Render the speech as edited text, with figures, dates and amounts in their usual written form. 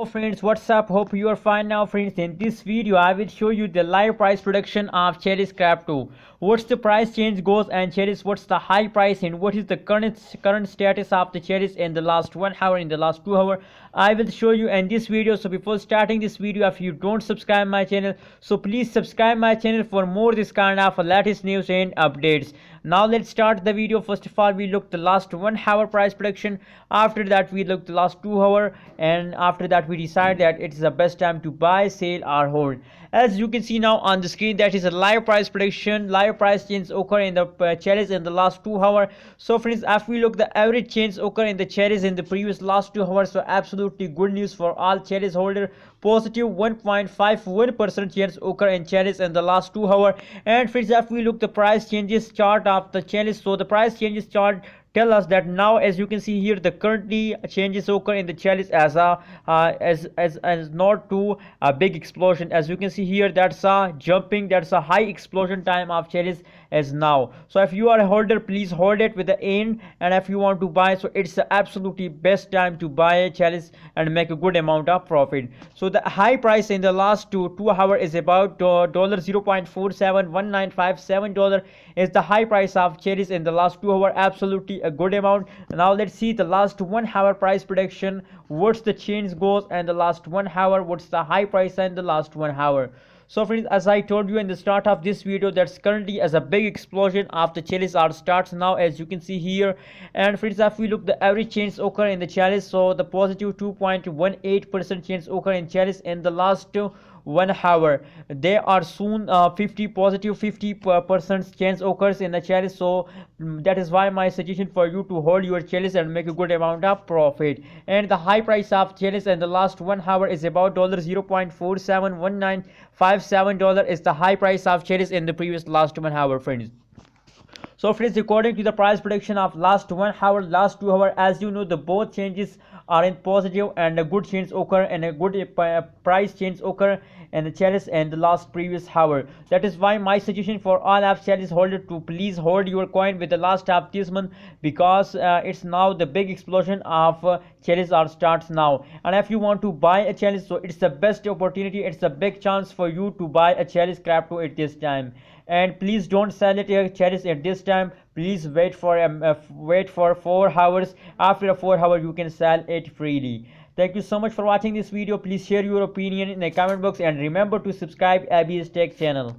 Hello friends, what's up? Hope you are fine now friends. In this video I will show you the live price prediction of Chiliz crypto. What's the price change goes and Chiliz, what's the high price and what is the current status of the Chiliz in the last 1 hour, in the last 2 hours. I will show you in this video. So before starting this video, if you don't subscribe my channel, so please subscribe my channel for more this kind of latest news and updates. Now let's start the video. First of all, we look the last 1 hour price prediction. After that we look the last 2 hour, and after that we decide that it's the best time to buy, sell or hold. As you can see now on the screen, that is a live price prediction. Live price change occur in the Chiliz in the last 2 hours. So friends, if we look the average change occur in the Chiliz in the previous last 2 hours, so absolutely good news for all Chiliz holder. Positive 1.51% change occur in Chiliz in the last 2 hours. And friends, if we look the price changes chart of the Chiliz, so the price changes chart tell us that now, as you can see here, the currently changes occur in the Chiliz as a as not too a big explosion. As you can see here, that's a jumping, that's a high explosion time of Chiliz as now. So if you are a holder, please hold it with the end, and if you want to buy, so it's the absolutely best time to buy a Chiliz and make a good amount of profit. So the high price in the last two hours is about $0.471957 is the high price of Chiliz in the last 2 hours. Absolutely a good amount. Now let's see the last 1 hour price prediction. What's the change goes and the last 1 hour, what's the high price and the last 1 hour. So friends, as I told you in the start of this video, that's currently as a big explosion of the Chiliz are starts now, as you can see here. And friends, if we look the average change occur in the Chiliz, so the positive 2.18% change occur in Chiliz in the last 1 hour. They are soon 50 positive 50% chance occurs in the Chiliz. So that is why my suggestion for you to hold your Chiliz and make a good amount of profit. And the high price of Chiliz in the last 1 hour is about $0.471957 is the high price of Chiliz in the previous last 1 hour, friends. So friends, according to the price prediction of last 1 hour, last 2 hours, as you know, the both changes are in positive, and a good change occur and a good price change occur in the Chiliz and the last previous hour. That is why my suggestion for all of Chiliz holder to please hold your coin with the last of this month, because it's now the big explosion of Chiliz are starts now. And if you want to buy a Chiliz, so it's the best opportunity, it's a big chance for you to buy a Chiliz crypto at this time. And please don't sell it Chiliz at this time. Please wait for 4 hours. After 4 hours you can sell it freely. Thank you so much for watching this video. Please share your opinion in the comment box and remember to subscribe Abby's Tech channel.